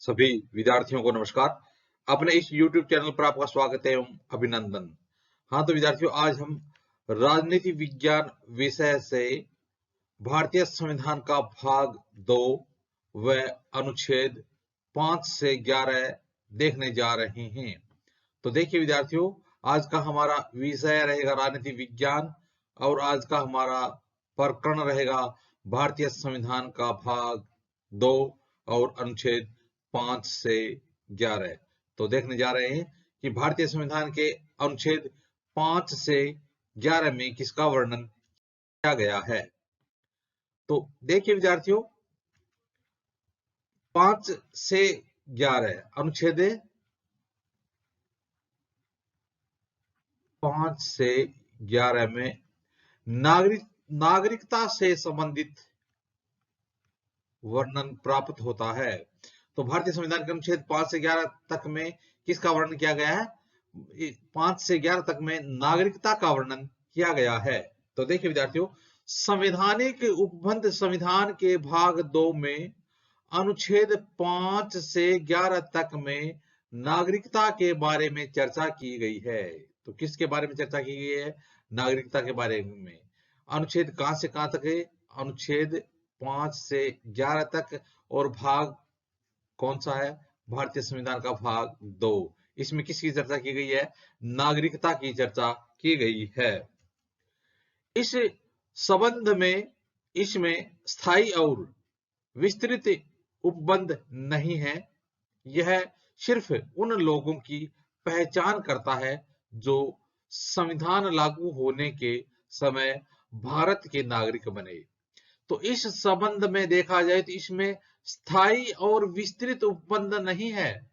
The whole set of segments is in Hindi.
सभी विद्यार्थियों को नमस्कार। अपने इस YouTube चैनल पर आपका स्वागत है एवं अभिनंदन। हाँ तो विद्यार्थियों, आज हम राजनीति विज्ञान विषय से भारतीय संविधान का भाग 2 व अनुच्छेद 5 से 11 देखने जा रहे हैं। तो देखिए विद्यार्थियों, आज का हमारा विषय रहेगा राजनीति विज्ञान और आज का हमारा प्रकरण रहेगा भारतीय संविधान का भाग 2 और अनुच्छेद 5 से 11। तो देखने जा रहे हैं कि भारतीय संविधान के अनुच्छेद 5 से 11 में किसका वर्णन किया गया है। तो देखिए विद्यार्थियों, 5 से 11 अनुच्छेद 5 से 11 में नागरिकता से संबंधित वर्णन प्राप्त होता है। तो भारतीय संविधान के अनुच्छेद 5 से 11 तक में किसका वर्णन किया गया है? 5 से 11 तक में नागरिकता का वर्णन किया गया है। तो देखिए विद्यार्थियों, संवैधानिक उपबंध संविधान के भाग 2 में अनुच्छेद 5 से 11 तक में नागरिकता के बारे में चर्चा की गई है। तो किसके बारे में चर्चा की गई है? नागरिकता के बारे में। अनुच्छेद कहां से कहां तक है? अनुच्छेद 5 से 11 तक। और भाग कौन सा है? भारतीय संविधान का भाग 2। इसमें किसकी चर्चा की गई है? नागरिकता की चर्चा की गई है। इस संबंध में इसमें स्थायी और विस्तृत उपबंध नहीं है। यह सिर्फ उन लोगों की पहचान करता है जो संविधान लागू होने के समय भारत के नागरिक बने। तो इस संबंध में देखा जाए तो इसमें स्थायी और विस्तृत उपबंध नहीं है।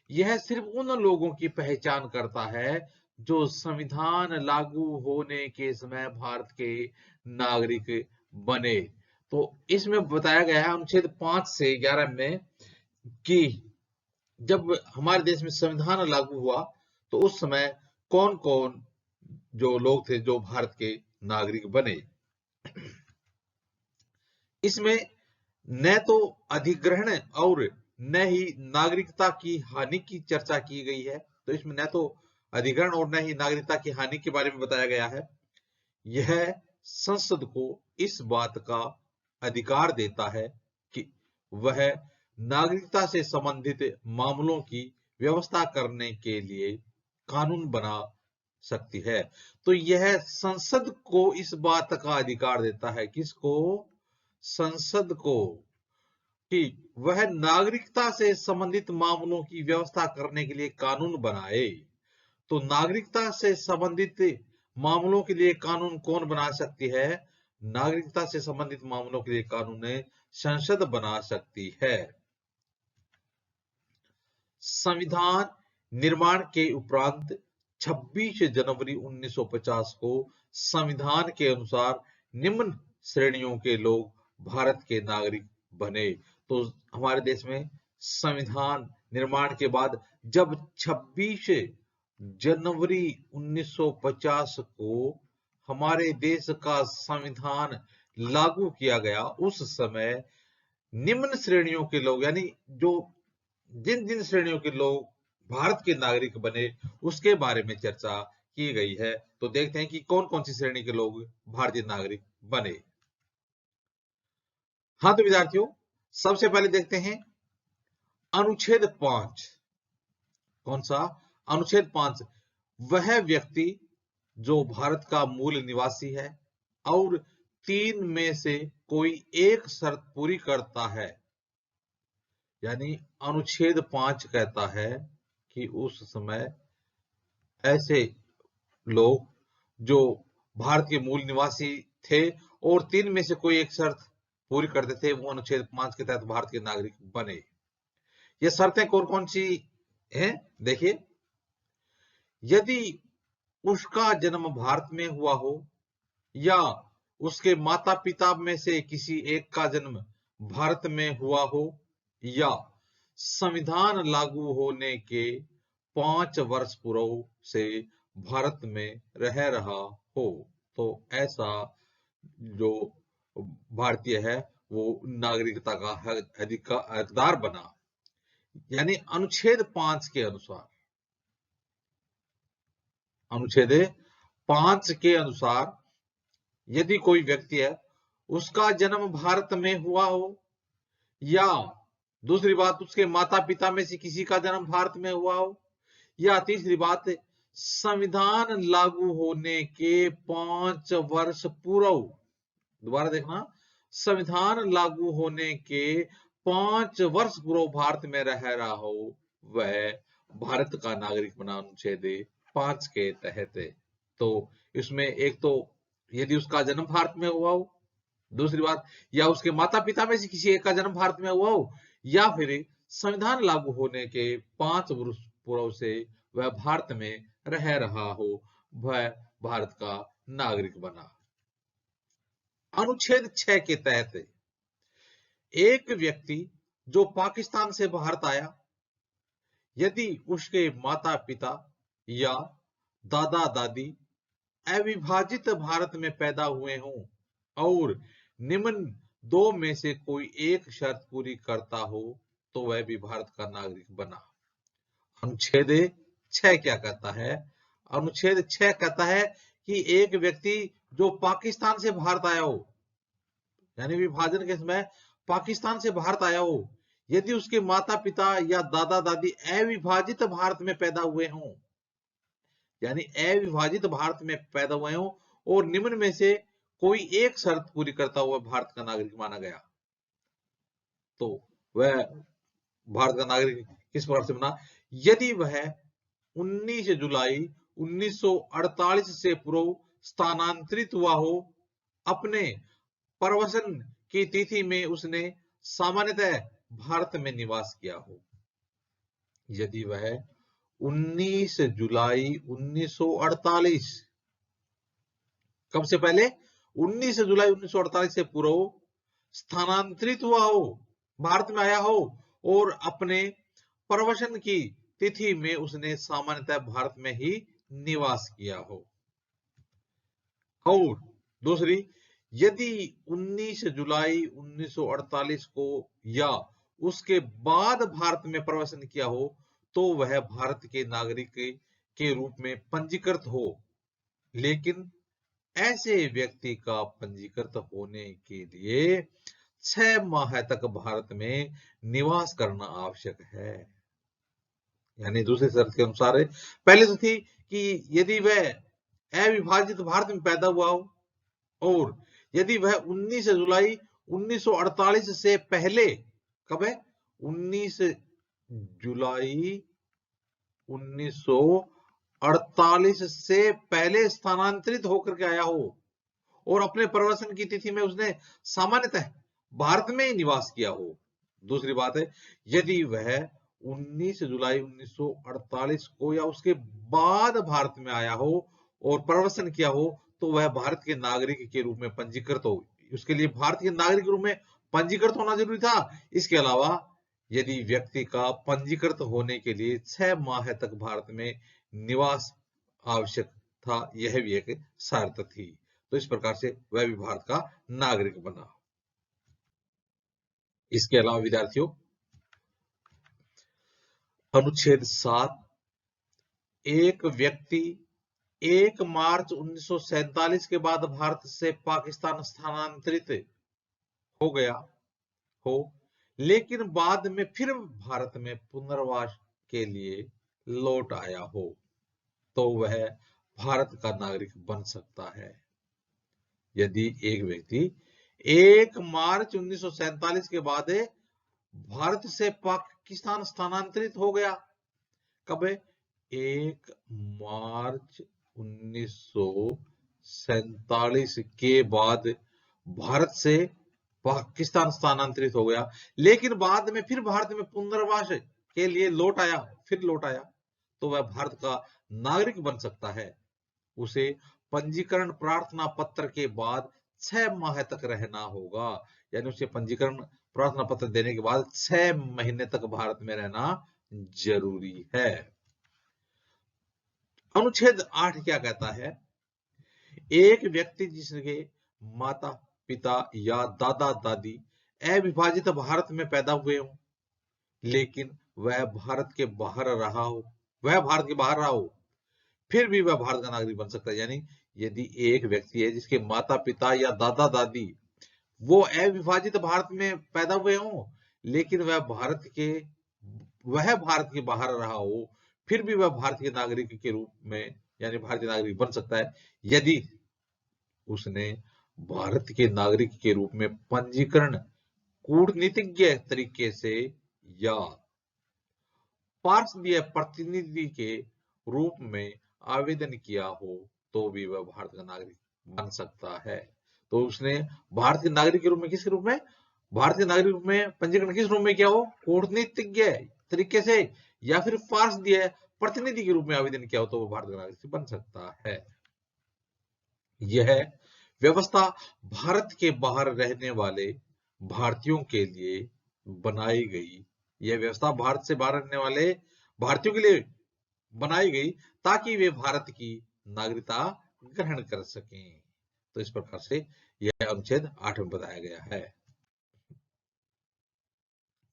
यह सिर्फ उन लोगों की पहचान करता है जो संविधान लागू होने के समय भारत के नागरिक बने। तो इसमें बताया गया है अनुच्छेद 5 से 11 में कि जब हमारे देश में संविधान लागू हुआ तो उस समय कौन कौन जो लोग थे जो भारत के नागरिक बने। इसमें न तो अधिग्रहण और न ही नागरिकता की हानि की चर्चा की गई है। तो इसमें न तो अधिग्रहण और न ही नागरिकता की हानि के बारे में बताया गया है। यह संसद को इस बात का अधिकार देता है कि वह नागरिकता से संबंधित मामलों की व्यवस्था करने के लिए कानून बना सकती है। तो यह संसद को इस बात का अधिकार देता है, किसको? संसद को, कि वह नागरिकता से संबंधित मामलों की व्यवस्था करने के लिए कानून बनाए। तो नागरिकता से संबंधित मामलों के लिए कानून कौन बना सकती है? नागरिकता से संबंधित मामलों के लिए कानून संसद बना सकती है। संविधान निर्माण के उपरांत 26 जनवरी 1950 को संविधान के अनुसार निम्न श्रेणियों के लोग भारत के नागरिक बने। तो हमारे देश में संविधान निर्माण के बाद जब 26 जनवरी 1950 को हमारे देश का संविधान लागू किया गया, उस समय निम्न श्रेणियों के लोग, यानी जो जिन जिन श्रेणियों के लोग भारत के नागरिक बने उसके बारे में चर्चा की गई है। तो देखते हैं कि कौन कौन सी श्रेणी के लोग भारतीय नागरिक बने। हाँ तो विद्यार्थियों, सबसे पहले देखते हैं अनुच्छेद 5। कौन सा? अनुच्छेद 5। वह व्यक्ति जो भारत का मूल निवासी है और 3 में से कोई एक शर्त पूरी करता है, यानी अनुच्छेद 5 कहता है कि उस समय ऐसे लोग जो भारत के मूल निवासी थे और 3 में से कोई एक शर्त पूरी करते थे, वो अनुच्छेद 5 के तहत भारत के नागरिक बने। ये शर्तें कौन कौन सी हैं? देखिए, यदि उसका जन्म भारत में हुआ हो या उसके माता पिता में से किसी एक का जन्म भारत में हुआ हो या संविधान लागू होने के 5 वर्ष पूर्व से भारत में रह रहा हो, तो ऐसा जो भारतीय है वो नागरिकता का हकदार बना। यानी अनुच्छेद 5 के अनुसार, अनुच्छेद 5 के अनुसार यदि कोई व्यक्ति है, उसका जन्म भारत में हुआ हो, या दूसरी बात उसके माता पिता में से किसी का जन्म भारत में हुआ हो, या तीसरी बात संविधान लागू होने के 5 वर्ष पूर्व, दोबारा देखना, संविधान लागू होने के 5 वर्ष पूर्व भारत में रह रहा हो, वह भारत का नागरिक बना अनुच्छेद 5 के तहत। तो इसमें एक तो यदि उसका जन्म भारत में हुआ हो, दूसरी बात या उसके माता पिता में से किसी एक का जन्म भारत में हुआ हो, या फिर संविधान लागू होने के 5 वर्ष पूर्व से वह भारत में रह रहा हो, वह भारत का नागरिक बना। अनुच्छेद 6 के तहत एक व्यक्ति जो पाकिस्तान से भारत आया, यदि उसके माता पिता या दादा दादी अविभाजित भारत में पैदा हुए हों और निम्न दो में से कोई एक शर्त पूरी करता हो, तो वह भी भारत का नागरिक बना। अनुच्छेद 6 क्या कहता है? अनुच्छेद 6 कहता है कि एक व्यक्ति जो पाकिस्तान से भारत आया हो, यानी विभाजन के समय पाकिस्तान से भारत आया हो, यदि उसके माता पिता या दादा दादी अविभाजित भारत में पैदा हुए हों, यानी अविभाजित भारत में पैदा हुए हों और निम्न में से कोई एक शर्त पूरी करता हुआ भारत का नागरिक माना गया, तो वह भारत का नागरिक किस प्रकार से बना? यदि वह 19 जुलाई 1948 से पूर्व स्थानांतरित हुआ हो, अपने प्रवसन की तिथि में उसने सामान्यतः भारत में निवास किया हो। यदि वह 19 जुलाई 1948, कब से पहले? 19 जुलाई 1948 से पूर्व स्थानांतरित हुआ हो, भारत में आया हो और अपने प्रवसन की तिथि में उसने सामान्यतः भारत में ही निवास किया हो। और दूसरी, यदि 19 जुलाई 1948 को या उसके बाद भारत में प्रवेशन किया हो, तो वह भारत के नागरिक के रूप में पंजीकृत हो, लेकिन ऐसे व्यक्ति का पंजीकृत होने के लिए 6 माह तक भारत में निवास करना आवश्यक है। यानी दूसरी शर्त के अनुसार पहले तो थी कि यदि वह अविभाजित भारत में पैदा हुआ हो और यदि वह 19 जुलाई 1948 से पहले, कब है? 19 जुलाई 1948 से पहले स्थानांतरित होकर के आया हो और अपने प्रवसन की तिथि में उसने सामान्यतः भारत में ही निवास किया हो। दूसरी बात है, यदि वह 19 जुलाई 1948 को या उसके बाद भारत में आया हो और प्रवसन किया हो, तो वह भारत के नागरिक के रूप में पंजीकृत हो। उसके लिए भारत के नागरिक के रूप में पंजीकृत होना जरूरी था। इसके अलावा यदि व्यक्ति का पंजीकृत होने के लिए 6 माह तक भारत में निवास आवश्यक था, यह भी एक शर्त थी। तो इस प्रकार से वह भी भारत का नागरिक बना। इसके अलावा विद्यार्थियों, अनुच्छेद 7, एक व्यक्ति 1 मार्च 1947 के बाद भारत से पाकिस्तान स्थानांतरित हो गया हो, लेकिन बाद में फिर भारत में पुनर्वास के लिए लौट आया हो, तो वह भारत का नागरिक बन सकता है। यदि एक व्यक्ति 1 मार्च 1947 के बाद भारत से पाकिस्तान स्थानांतरित हो गया, कब? 1 मार्च 1947 के बाद भारत से पाकिस्तान स्थानांतरित हो गया, लेकिन बाद में फिर भारत में पुनर्वास के लिए लौट आया, तो वह भारत का नागरिक बन सकता है। उसे पंजीकरण प्रार्थना पत्र के बाद 6 माह तक रहना होगा, यानी उसे पंजीकरण प्रार्थना पत्र देने के बाद 6 महीने तक भारत में रहना जरूरी है। अनुच्छेद 8 क्या कहता है? एक व्यक्ति जिसके माता पिता या दादा दादी अविभाजित भारत में पैदा हुए हों, लेकिन वह भारत के बाहर रहा हो, वह भारत के बाहर रहा हो, फिर भी वह भारत का नागरिक बन सकता है। यानी यदि एक व्यक्ति है जिसके माता पिता या दादा दादी वो अविभाजित भारत में पैदा हुए हों, लेकिन वह भारत के बाहर रहा हो, फिर भी वह भारतीय नागरिक के रूप में यानी भारतीय नागरिक बन सकता है यदि उसने भारत के नागरिक के रूप में पंजीकरण कूटनीतिज्ञ तरीके से या पार्षदीय प्रतिनिधि के रूप में आवेदन किया हो, तो भी वह भारत का नागरिक बन सकता है। तो उसने भारत के नागरिक के रूप में किसके रूप में भारतीय नागरिक के रूप में पंजीकरण किस रूप में किया हो, कूटनीतिज्ञ तरीके से या फिर पार्षदीय प्रतिनिधि के रूप में आवेदन किया हो, तो वो भारत का नागरिक बन सकता है। यह व्यवस्था भारत के बाहर रहने वाले भारतीयों के लिए बनाई गई। यह व्यवस्था भारत से बाहर रहने वाले भारतीयों के लिए बनाई गई ताकि वे भारत की नागरिकता ग्रहण कर सकें। तो इस प्रकार से यह अनुच्छेद 8 में बताया गया है।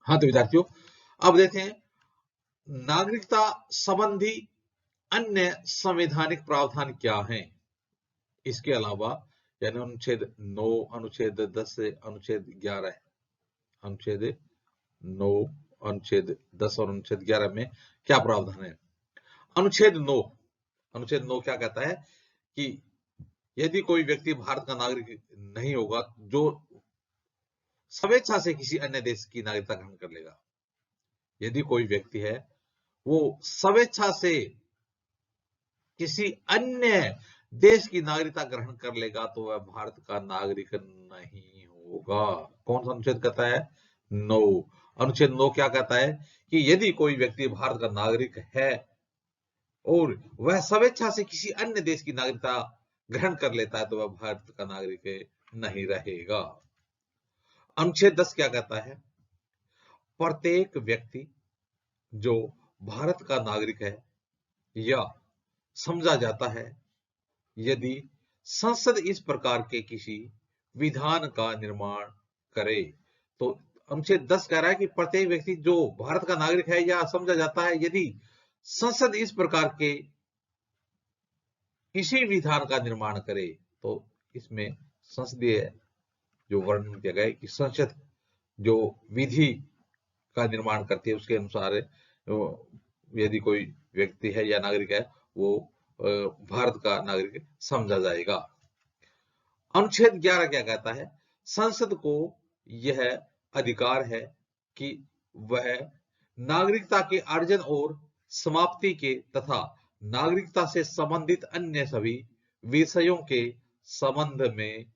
हाँ तो विद्यार्थियों, अब देखते हैं नागरिकता संबंधी अन्य संवैधानिक प्रावधान क्या हैं। इसके अलावा यानी अनुच्छेद 9, अनुच्छेद 10 से अनुच्छेद 11, अनुच्छेद 9, अनुच्छेद 10 और अनुच्छेद 11 में क्या प्रावधान है। अनुच्छेद 9 क्या कहता है कि यदि कोई व्यक्ति भारत का नागरिक नहीं होगा जो स्वेच्छा से किसी अन्य देश की नागरिकता ग्रहण कर लेगा, यदि कोई व्यक्ति है वो स्वेच्छा से किसी अन्य देश की नागरिकता ग्रहण कर लेगा तो वह भारत का नागरिक नहीं होगा। कौन सा अनुच्छेद कहता है? 9। अनुच्छेद 9 क्या कहता है कि यदि कोई व्यक्ति भारत का नागरिक है और वह स्वेच्छा से किसी अन्य देश की नागरिकता ग्रहण कर लेता है तो वह भारत का नागरिक नहीं रहेगा। अनुच्छेद 10 क्या कहता है? प्रत्येक व्यक्ति जो भारत का नागरिक है या समझा जाता है यदि संसद इस प्रकार के किसी विधान का निर्माण करे, तो अनुच्छेद 10 कह रहा है कि प्रत्येक व्यक्ति जो भारत का नागरिक है या समझा जाता है यदि संसद इस प्रकार के किसी विधान का निर्माण करे, तो इसमें संसदीय जो वर्णन किया गया है कि संसद जो विधि का निर्माण करती है उसके अनुसार यदि कोई व्यक्ति है या नागरिक है वो भारत का नागरिक समझा जाएगा। अनुच्छेद 11 क्या कहता है? संसद को यह अधिकार है कि वह नागरिकता के अर्जन और समाप्ति के तथा नागरिकता से संबंधित अन्य सभी विषयों के संबंध में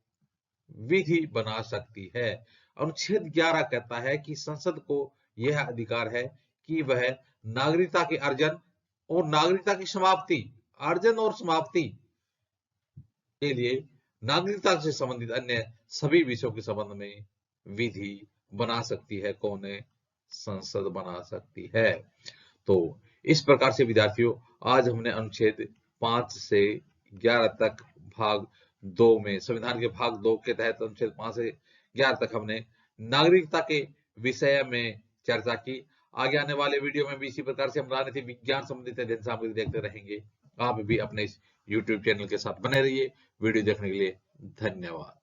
विधि बना सकती है। अनुच्छेद 11 कहता है कि संसद को यह अधिकार है कि वह नागरिकता के अर्जन और नागरिकता की समाप्ति, अर्जन और समाप्ति के लिए नागरिकता से संबंधित अन्य सभी विषयों के संबंध में विधि बना सकती है। कौन है? संसद बना सकती है। तो इस प्रकार से विद्यार्थियों आज हमने अनुच्छेद 5 से 11 तक भाग 2 में संविधान के भाग 2 के तहत अनुच्छेद 5 से 11 तक हमने नागरिकता के विषय में चर्चा की। आगे आने वाले वीडियो में भी इसी प्रकार से हम राजनीति विज्ञान संबंधित अध्ययन सामग्री देखते रहेंगे। आप भी अपने इस YouTube चैनल के साथ बने रहिए। वीडियो देखने के लिए धन्यवाद।